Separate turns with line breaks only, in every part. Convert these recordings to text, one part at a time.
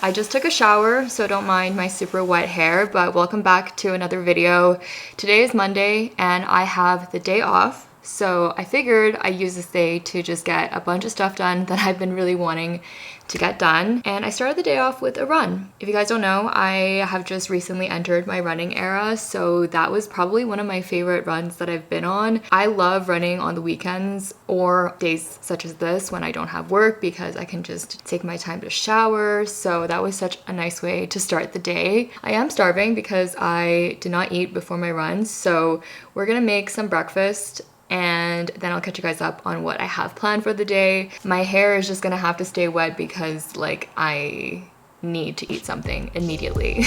I just took a shower, so don't mind my super wet hair, but welcome back to another video. Today is Monday and I have the day off. So I figured I'd use this day to just get a bunch of stuff done that I've been really wanting to get done. And I started the day off with a run. If you guys don't know, I have just recently entered my running era, so that was probably one of my favorite runs that I've been on. I love running on the weekends or days such as this when I don't have work because I can just take my time to shower. So that was such a nice way to start the day. I am starving because I did not eat before my run, so we're gonna make some breakfast and then I'll catch you guys up on what I have planned for the day. My hair is just gonna have to stay wet because like I need to eat something immediately.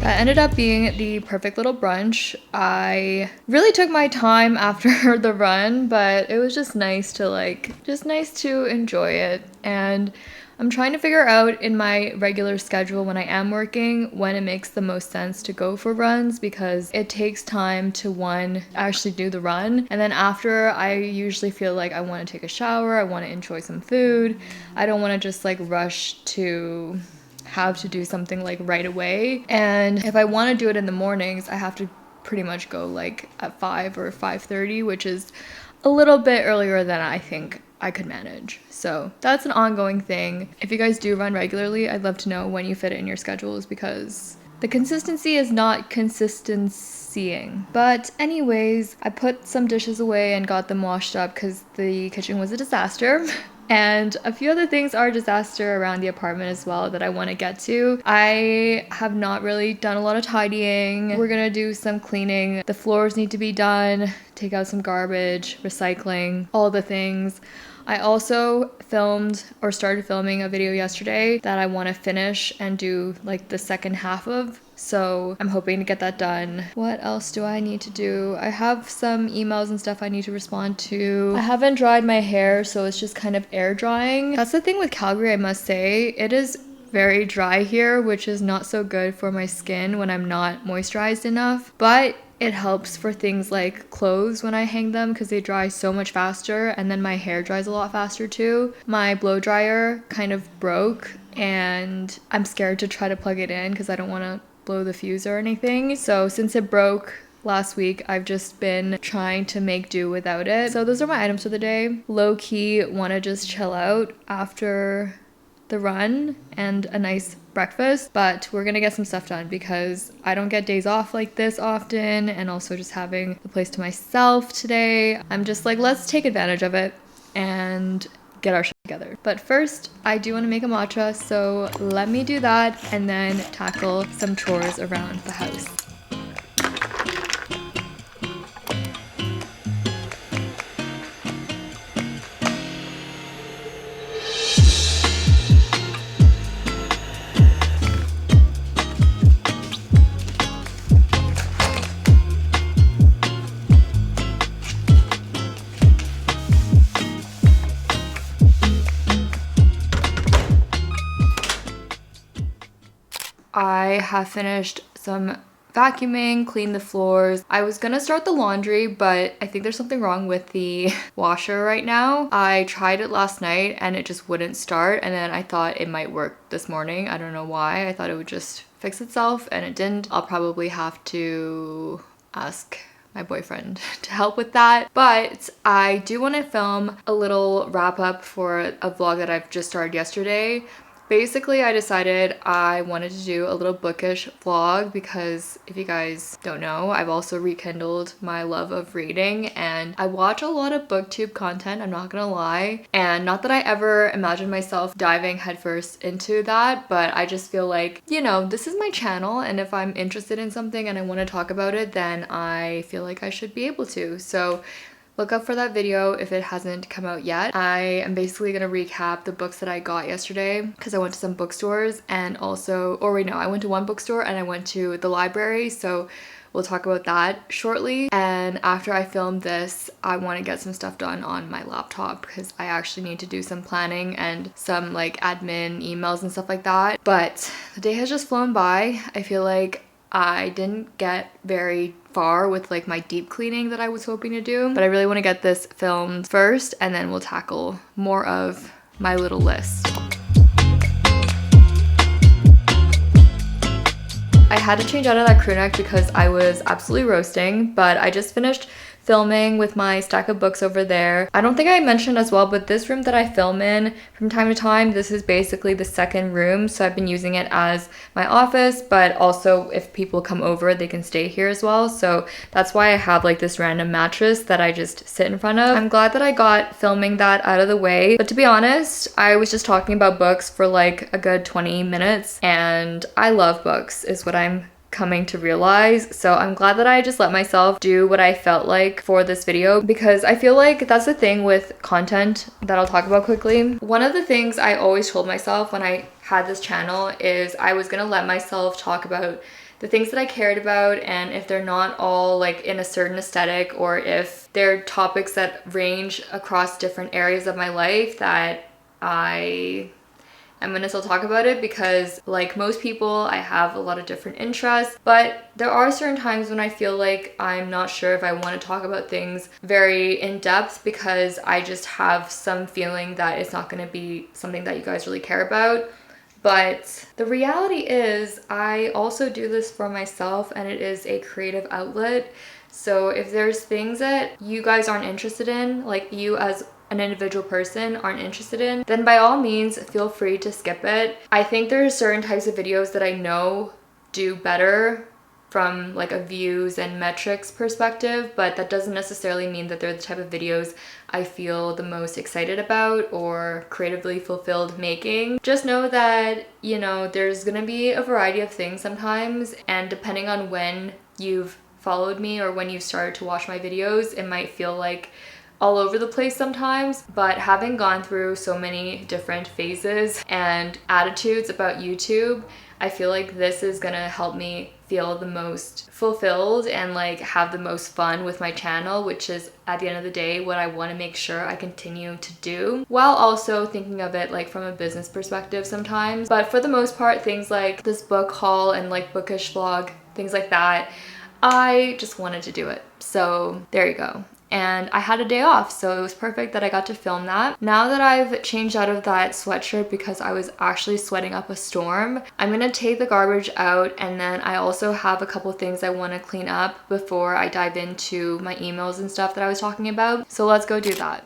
Ended up being the perfect little brunch. I really took my time after the run, but it was just nice to enjoy it. And I'm trying to figure out in my regular schedule when I am working when it makes the most sense to go for runs, because it takes time to one, actually do the run, and then after I usually feel like I want to take a shower, I want to enjoy some food. I don't want to just like rush to have to do something like right away. And if I want to do it in the mornings, I have to pretty much go like at 5 or 5:30, which is a little bit earlier than I think I could manage. So that's an ongoing thing. If you guys do run regularly, I'd love to know when you fit it in your schedules, because the consistency is not consistencying. But anyways, I put some dishes away and got them washed up because the kitchen was a disaster. And a few other things are a disaster around the apartment as well that I want to get to. I have not really done a lot of tidying. We're gonna do some cleaning. The floors need to be done, take out some garbage, recycling, all the things. I also started filming a video yesterday that I want to finish and do like the second half of. So I'm hoping to get that done. What else do I need to do? I have some emails and stuff I need to respond to. I haven't dried my hair, so it's just kind of air drying. That's the thing with Calgary, I must say. It is very dry here, which is not so good for my skin when I'm not moisturized enough. But it helps for things like clothes when I hang them because they dry so much faster, and then my hair dries a lot faster too. My blow dryer kind of broke and I'm scared to try to plug it in because I don't want to blow the fuse or anything. So since it broke last week, I've just been trying to make do without it. So those are my items for the day. Low key want to just chill out after the run and a nice breakfast, but we're gonna get some stuff done because I don't get days off like this often, and also just having the place to myself today, I'm just like, let's take advantage of it and get our shit together. But first, I do want to make a matcha, so let me do that and then tackle some chores around the house. I have finished some vacuuming, cleaned the floors. I was gonna start the laundry, but I think there's something wrong with the washer right now. I tried it last night and it just wouldn't start, and then I thought it might work this morning. I don't know why. I thought it would just fix itself and it didn't. I'll probably have to ask my boyfriend to help with that. But I do want to film a little wrap up for a vlog that I've just started yesterday. Basically, I decided I wanted to do a little bookish vlog because if you guys don't know, I've also rekindled my love of reading and I watch a lot of booktube content, I'm not gonna lie. And not that I ever imagined myself diving headfirst into that, but I just feel like, you know, this is my channel, and if I'm interested in something and I want to talk about it, then I feel like I should be able to. So look up for that video if it hasn't come out yet. I am basically gonna recap the books that I got yesterday because I went to some bookstores and also, or wait, no, I went to one bookstore and I went to the library, so we'll talk about that shortly. And after I film this, I want to get some stuff done on my laptop because I actually need to do some planning and some like admin emails and stuff like that. But the day has just flown by. I feel like I didn't get very far with like my deep cleaning that I was hoping to do, but I really want to get this filmed first and then we'll tackle more of my little list. I had to change out of that crew neck because I was absolutely roasting, but I just finished filming with my stack of books over there. I don't think I mentioned as well, but this room that I film in from time to time, this is basically the second room, so I've been using it as my office, but also if people come over, they can stay here as well. So that's why I have like this random mattress that I just sit in front of. I'm glad that I got filming that out of the way, but to be honest, I was just talking about books for like a good 20 minutes, and I love books is what I'm coming to realize. So I'm glad that I just let myself do what I felt like for this video, because I feel like that's the thing with content that I'll talk about quickly. One of the things I always told myself when I had this channel is I was gonna let myself talk about the things that I cared about, and if they're not all like in a certain aesthetic, or if they're topics that range across different areas of my life, that I'm gonna still talk about it, because like most people, I have a lot of different interests, but there are certain times when I feel like I'm not sure if I want to talk about things very in depth, because I just have some feeling that it's not gonna be something that you guys really care about. But the reality is I also do this for myself, and it is a creative outlet. So if there's things that you guys aren't interested in, like you as an individual person aren't interested in, then by all means feel free to skip it. I think there are certain types of videos that I know do better from like a views and metrics perspective, but that doesn't necessarily mean that they're the type of videos I feel the most excited about or creatively fulfilled making. Just know that, you know, there's gonna be a variety of things sometimes, and depending on when you've followed me or when you started to watch my videos, it might feel like all over the place sometimes, but having gone through so many different phases and attitudes about YouTube, I feel like this is gonna help me feel the most fulfilled and like have the most fun with my channel, which is at the end of the day what I want to make sure I continue to do, while also thinking of it like from a business perspective sometimes. But for the most part, things like this book haul and like bookish vlog, things like that, I just wanted to do it. So there you go. And I had a day off, so it was perfect that I got to film that. Now that I've changed out of that sweatshirt because I was actually sweating up a storm, I'm gonna take the garbage out, and then I also have a couple things I want to clean up before I dive into my emails and stuff that I was talking about. So let's go do that.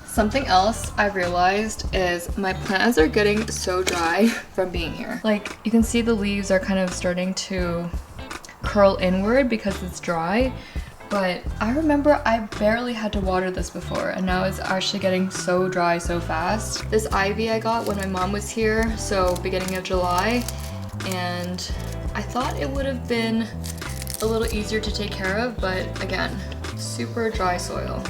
Something else I realized is my plants are getting so dry from being here. Like, you can see the leaves are kind of starting to curl inward because it's dry, but I remember I barely had to water this before, and now it's actually getting so dry so fast. This ivy I got when my mom was here, so beginning of July, and I thought it would have been a little easier to take care of, but again, super dry soil.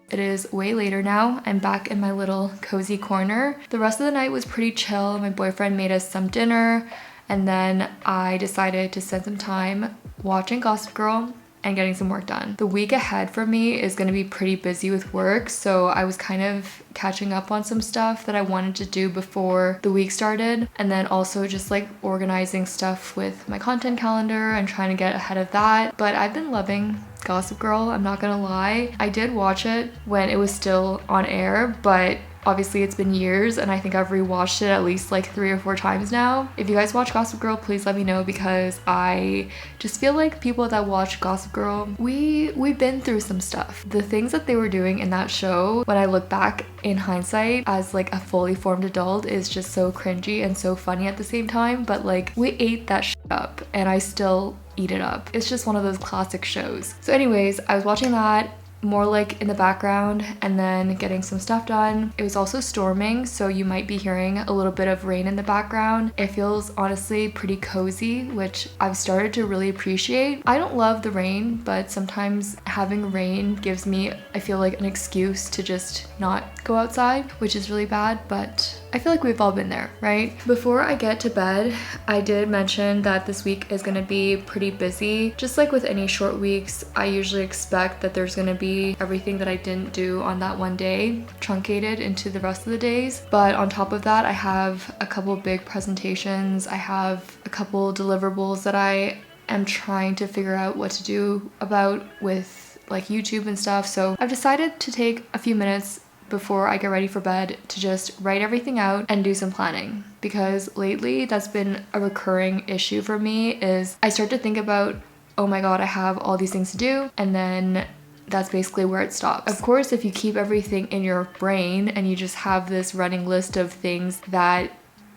It is way later now. I'm back in my little cozy corner. The rest of the night was pretty chill. My boyfriend made us some dinner, and then I decided to spend some time watching Gossip Girl and getting some work done. The week ahead for me is gonna be pretty busy with work, so I was kind of catching up on some stuff that I wanted to do before the week started, and then also just like organizing stuff with my content calendar and trying to get ahead of that. But I've been loving Gossip Girl, I'm not gonna lie. I did watch it when it was still on air, but Obviously it's been years and I think I've rewatched it at least like 3 or 4 times now. If you guys watch Gossip Girl, please let me know, because I just feel like people that watch Gossip Girl, we've been through some stuff. The things that they were doing in that show, when I look back in hindsight as like a fully formed adult, is just so cringy and so funny at the same time. But like, we ate that shit up and I still eat it up. It's just one of those classic shows. So anyways, I was watching that more like in the background and then getting some stuff done. It was also storming, so you might be hearing a little bit of rain in the background. It feels honestly pretty cozy, which I've started to really appreciate. I don't love the rain, but sometimes having rain gives me, I feel like, an excuse to just not go outside, which is really bad, but I feel like we've all been there, right? Before I get to bed, I did mention that this week is gonna be pretty busy. Just like with any short weeks, I usually expect that there's gonna be everything that I didn't do on that one day truncated into the rest of the days. But on top of that, I have a couple big presentations. I have a couple deliverables that I am trying to figure out what to do about with like YouTube and stuff. So I've decided to take a few minutes before I get ready for bed to just write everything out and do some planning, because lately that's been a recurring issue for me. Is I start to think about, oh my god, I have all these things to do, and then that's basically where it stops. Of course, if you keep everything in your brain and you just have this running list of things that,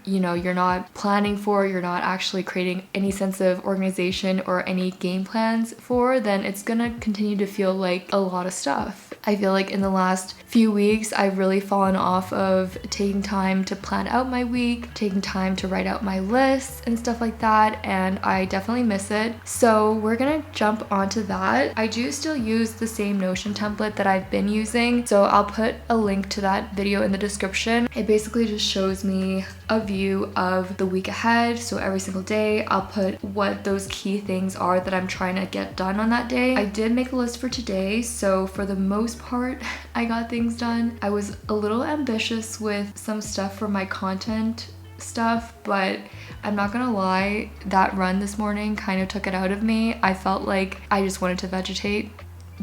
you know, you're not planning for, you're not actually creating any sense of organization or any game plans for, then it's gonna continue to feel like a lot of stuff. I feel like in the last few weeks, I've really fallen off of taking time to plan out my week, taking time to write out my lists and stuff like that, and I definitely miss it. So we're gonna jump onto that. I do still use the same Notion template that I've been using, so I'll put a link to that video in the description. It basically just shows me a view of the week ahead. So every single day, I'll put what those key things are that I'm trying to get done on that day. I did make a list for today, so for the most part, I got things done. I was a little ambitious with some stuff for my content stuff, but I'm not gonna lie, that run this morning kind of took it out of me. I felt like I just wanted to vegetate,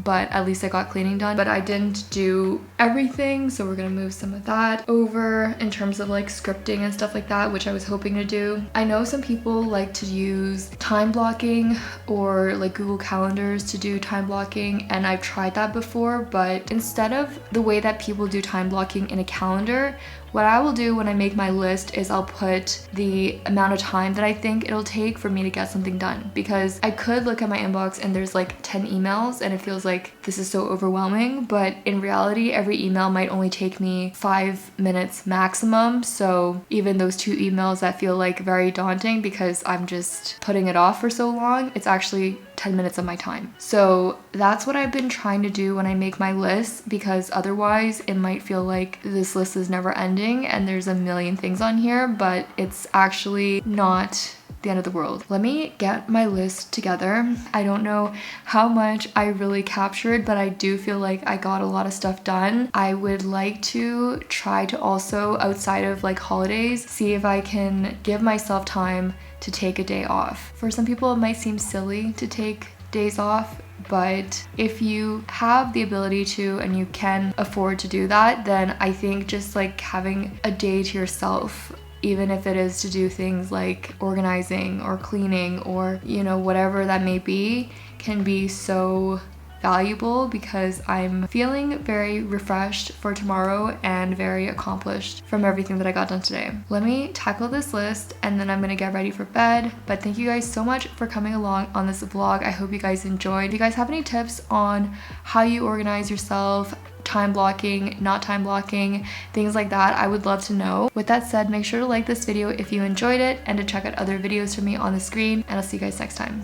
but at least I got cleaning done. But I didn't do everything, so we're gonna move some of that over in terms of like scripting and stuff like that, which I was hoping to do. I know some people like to use time blocking or like Google Calendars to do time blocking, and I've tried that before, but instead of the way that people do time blocking in a calendar, what I will do when I make my list is I'll put the amount of time that I think it'll take for me to get something done, because I could look at my inbox and there's like 10 emails and it feels like this is so overwhelming, but in reality every email might only take me 5 minutes maximum. So even those 2 emails that feel like very daunting because I'm just putting it off for so long, it's actually 10 minutes of my time. So that's what I've been trying to do when I make my list, because otherwise it might feel like this list is never ending and there's a million things on here, but it's actually not the end of the world. Let me get my list together. I don't know how much I really captured, but I do feel like I got a lot of stuff done. I would like to try to also, outside of like holidays, see if I can give myself time to take a day off. For some people it might seem silly to take days off, but if you have the ability to and you can afford to do that, then I think just like having a day to yourself, even if it is to do things like organizing or cleaning or, you know, whatever that may be, can be so valuable, because I'm feeling very refreshed for tomorrow and very accomplished from everything that I got done today. Let me tackle this list and then I'm gonna get ready for bed. But thank you guys so much for coming along on this vlog. I hope you guys enjoyed. If you guys have any tips on how you organize yourself, time blocking, not time blocking, things like that, I would love to know. With that said, make sure to like this video if you enjoyed it and to check out other videos from me on the screen, and I'll see you guys next time.